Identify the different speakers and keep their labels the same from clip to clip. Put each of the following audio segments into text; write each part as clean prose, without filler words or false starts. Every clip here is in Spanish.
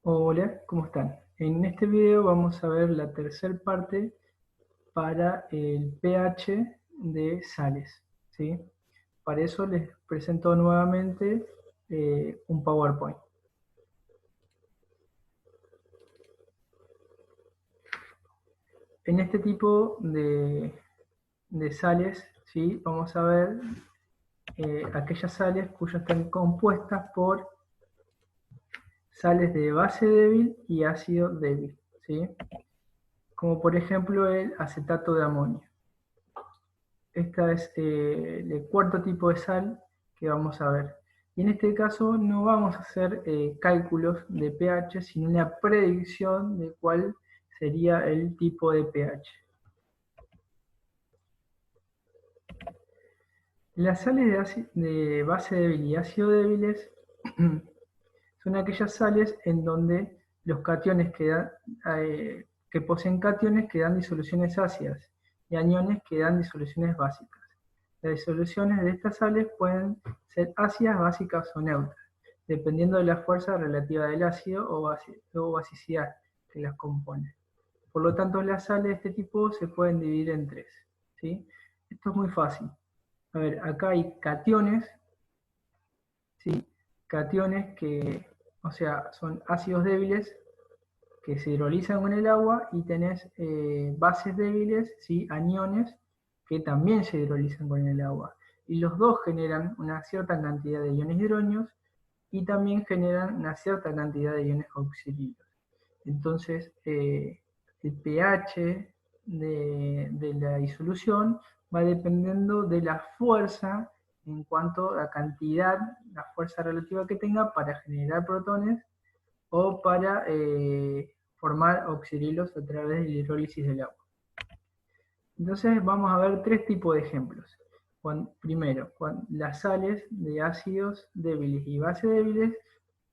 Speaker 1: Hola, ¿cómo están? En este video vamos a ver la tercera parte para el pH de sales, ¿sí? Para eso les presento nuevamente un PowerPoint. En este tipo de sales, ¿sí? Vamos a ver aquellas sales cuyas están compuestas por sales de base débil y ácido débil, ¿sí? Como por ejemplo el acetato de amonio. Esta es el cuarto tipo de sal que vamos a ver. Y en este caso no vamos a hacer cálculos de pH, sino una predicción de cuál sería el tipo de pH. Las sales de base débil y ácido débiles son aquellas sales en donde los cationes que poseen cationes que dan disoluciones ácidas y aniones que dan disoluciones básicas. Las disoluciones de estas sales pueden ser ácidas, básicas o neutras, dependiendo de la fuerza relativa del ácido o basicidad que las compone. Por lo tanto, las sales de este tipo se pueden dividir en tres, ¿sí? Esto es muy fácil. A ver, acá hay cationes, ¿sí? Cationes que, o sea, son ácidos débiles que se hidrolizan con el agua y tenés bases débiles, ¿sí? Aniones, que también se hidrolizan con el agua. Y los dos generan una cierta cantidad de iones hidronios y también generan una cierta cantidad de iones auxiliares. Entonces, el pH de la disolución va dependiendo de la fuerza en cuanto a cantidad, la fuerza relativa que tenga para generar protones o para formar oxidrilos a través de la hidrólisis del agua. Entonces vamos a ver tres tipos de ejemplos. Primero, las sales de ácidos débiles y bases débiles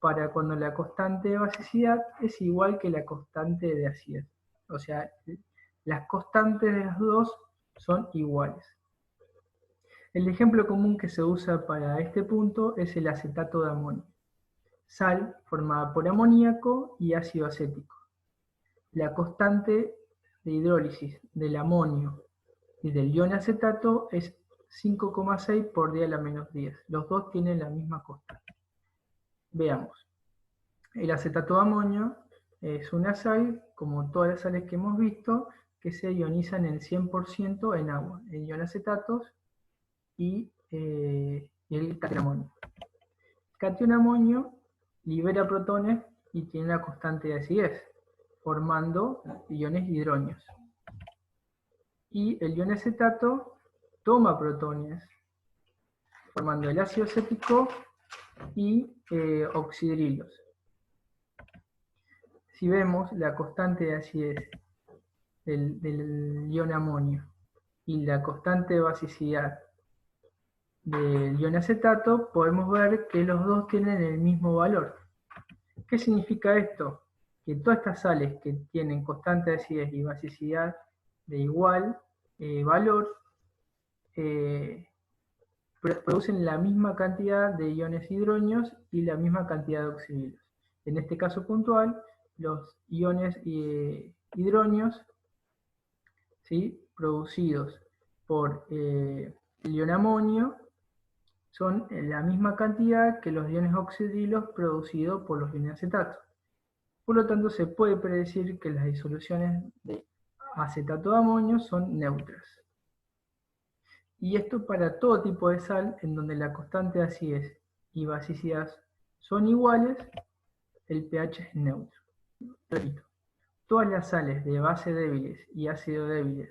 Speaker 1: para cuando la constante de basicidad es igual que la constante de acidez. O sea, las constantes de las dos son iguales. El ejemplo común que se usa para este punto es el acetato de amonio. Sal formada por amoníaco y ácido acético. La constante de hidrólisis del amonio y del ion acetato es 5,6 por 10 a la menos 10. Los dos tienen la misma constante. Veamos. El acetato de amonio es una sal, como todas las sales que hemos visto, que se ionizan en 100% en agua, en ionacetatos y el cation amonio. El cation amonio libera protones y tiene la constante de acidez, formando iones hidronios. Y el ion acetato toma protones, formando el ácido acético y oxidrilos. Si vemos la constante de acidez del ion amonio y la constante de basicidad del ion acetato, podemos ver que los dos tienen el mismo valor. ¿Qué significa esto? Que todas estas sales que tienen constante de acidez y basicidad de igual valor producen la misma cantidad de iones hidronios y la misma cantidad de oxidrilos. En este caso puntual, los iones hidronios, ¿sí?, producidos por el ion amonio son la misma cantidad que los iones oxidrilos producidos por los iones acetatos. Por lo tanto, se puede predecir que las disoluciones de acetato de amonio son neutras. Y esto para todo tipo de sal en donde la constante de acidez y basicidad son iguales, el pH es neutro. Repito, todas las sales de base débiles y ácido débiles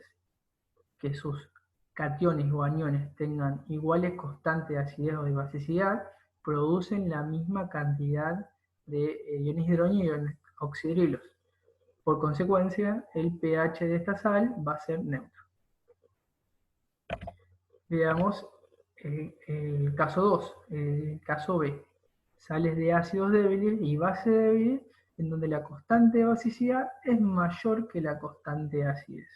Speaker 1: que sus cationes o aniones tengan iguales constantes de acidez o de basicidad producen la misma cantidad de iones hidronios y iones oxidrilos. Por consecuencia, el pH de esta sal va a ser neutro. Veamos el caso 2, el caso B. Sales de ácidos débiles y base débiles en donde la constante de basicidad es mayor que la constante de acidez.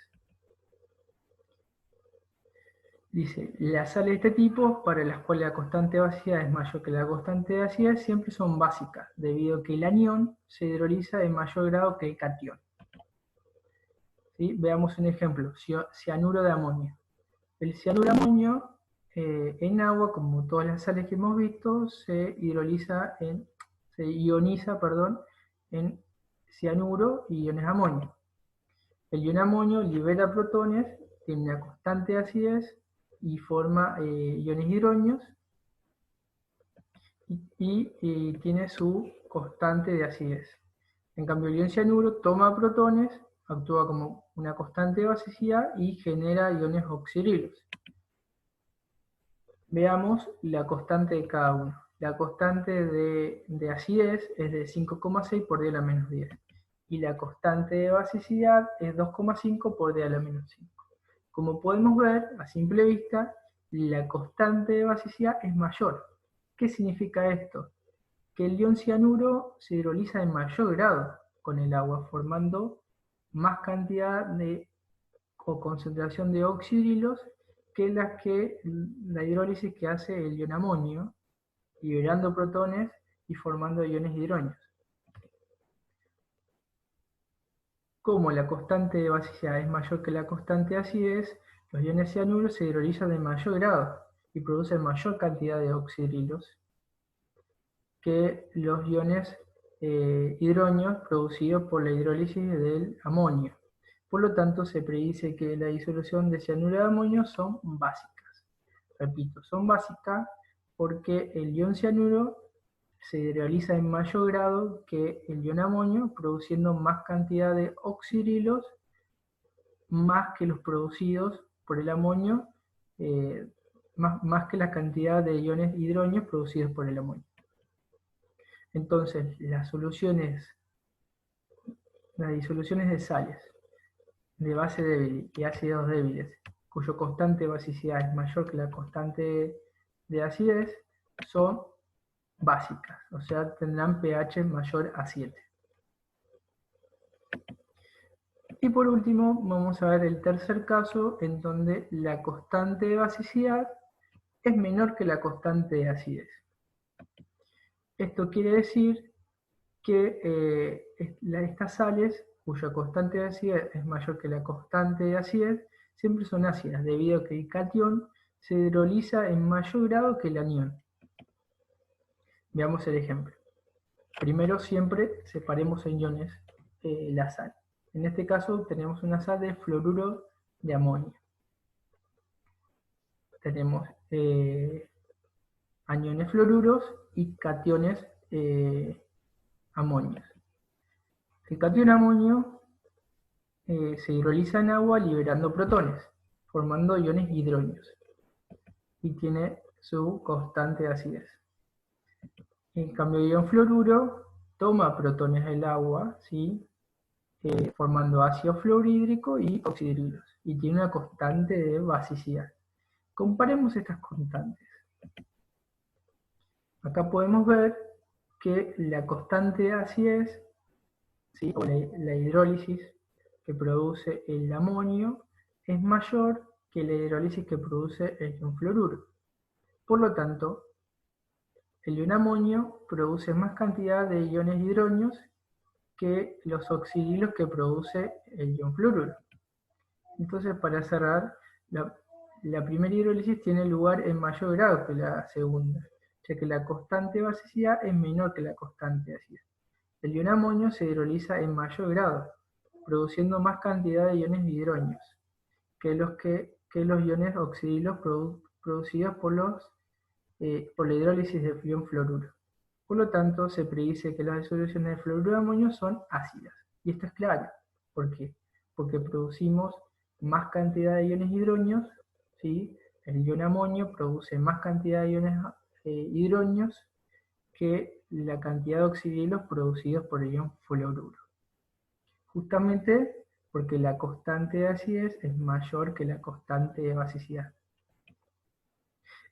Speaker 1: Dice, las sales de este tipo, para las cuales la constante de basicidad es mayor que la constante de acidez, siempre son básicas, debido a que el anión se hidroliza en mayor grado que el catión. ¿Sí? Veamos un ejemplo, cianuro de amonio. El cianuro de amonio en agua, como todas las sales que hemos visto, se ioniza, perdón, en cianuro y iones de amonio. El ion amonio libera protones, tiene una constante de acidez y forma iones hidronios y tiene su constante de acidez. En cambio, el ion cianuro toma protones, actúa como una constante de basicidad y genera iones oxidrilos. Veamos la constante de cada uno. La constante de acidez es de 5,6 por 10 a la menos 10. Y la constante de basicidad es 2,5 por 10 a la menos 5. Como podemos ver, a simple vista, la constante de basicidad es mayor. ¿Qué significa esto? Que el ion cianuro se hidroliza en mayor grado con el agua, formando más cantidad o concentración de oxidrilos que la hidrólisis que hace el ion amonio, liberando protones y formando iones hidronios. Como la constante de basicidad es mayor que la constante de acidez, los iones cianuros se hidrolizan en mayor grado y producen mayor cantidad de oxidrilos que los iones hidronios producidos por la hidrólisis del amonio. Por lo tanto, se predice que la disolución de cianuro de amonio son básicas. Repito, son básicas porque el ion cianuro se realiza en mayor grado que el ion amonio, produciendo más cantidad de oxidrilos, más que los producidos por el amonio, más que la cantidad de iones hidronios producidos por el amonio. Entonces, las disoluciones de sales de base débil y ácidos débiles, cuyo constante de basicidad es mayor que la constante de acidez, son básicas, o sea, tendrán pH mayor a 7. Y por último, vamos a ver el tercer caso, en donde la constante de basicidad es menor que la constante de acidez. Esto quiere decir que estas sales, cuya constante de acidez es mayor que la constante de acidez, siempre son ácidas, debido a que el catión se hidroliza en mayor grado que el anión. Veamos el ejemplo. Primero siempre separemos en iones la sal. En este caso tenemos una sal de fluoruro de amonio. Tenemos aniones fluoruros y cationes amonios. El catión amonio se hidroliza en agua liberando protones, formando iones hidronios, y tiene su constante de acidez. En cambio, el ion fluoruro toma protones del agua, ¿sí? Formando ácido fluorhídrico y oxidrilos, y tiene una constante de basicidad. Comparemos estas constantes. Acá podemos ver que la constante de acidez, ¿sí? O la hidrólisis que produce el amonio, es mayor que la hidrólisis que produce el ion fluoruro. Por lo tanto, el ion amonio produce más cantidad de iones hidronios que los oxidrilos que produce el ion fluoruro. Entonces, para cerrar, la primera hidrólisis tiene lugar en mayor grado que la segunda, ya que la constante de basicidad es menor que la constante de acidez. El ion amonio se hidroliza en mayor grado, produciendo más cantidad de iones hidronios que los iones oxidrilos producidos por la hidrólisis del ion fluoruro. Por lo tanto, se predice que las disoluciones de fluoruro de amonio son ácidas. Y esto es claro. ¿Por qué? Porque producimos más cantidad de iones hidronios, ¿sí? El ion amonio produce más cantidad de iones hidronios que la cantidad de oxidrilos producidos por el ion fluoruro. Justamente porque la constante de acidez es mayor que la constante de basicidad.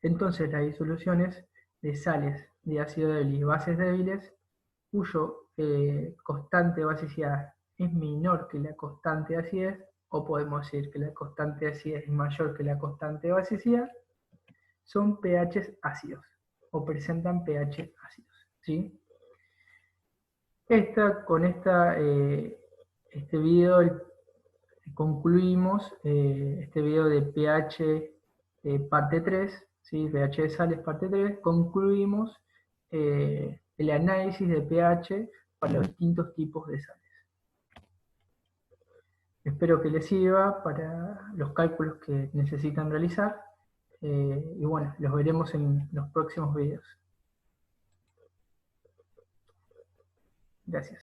Speaker 1: Entonces, las disoluciones de sales de ácido débil y bases débiles, cuyo constante de basicidad es menor que la constante de acidez, o podemos decir que la constante de acidez es mayor que la constante de basicidad, son pHs ácidos, o presentan pH ácidos, ¿sí? Con este video concluimos este video de pH parte 3, ¿sí? pH de sales parte 3, concluimos el análisis de pH para los distintos tipos de sales. Espero que les sirva para los cálculos que necesitan realizar y bueno, los veremos en los próximos videos. Gracias.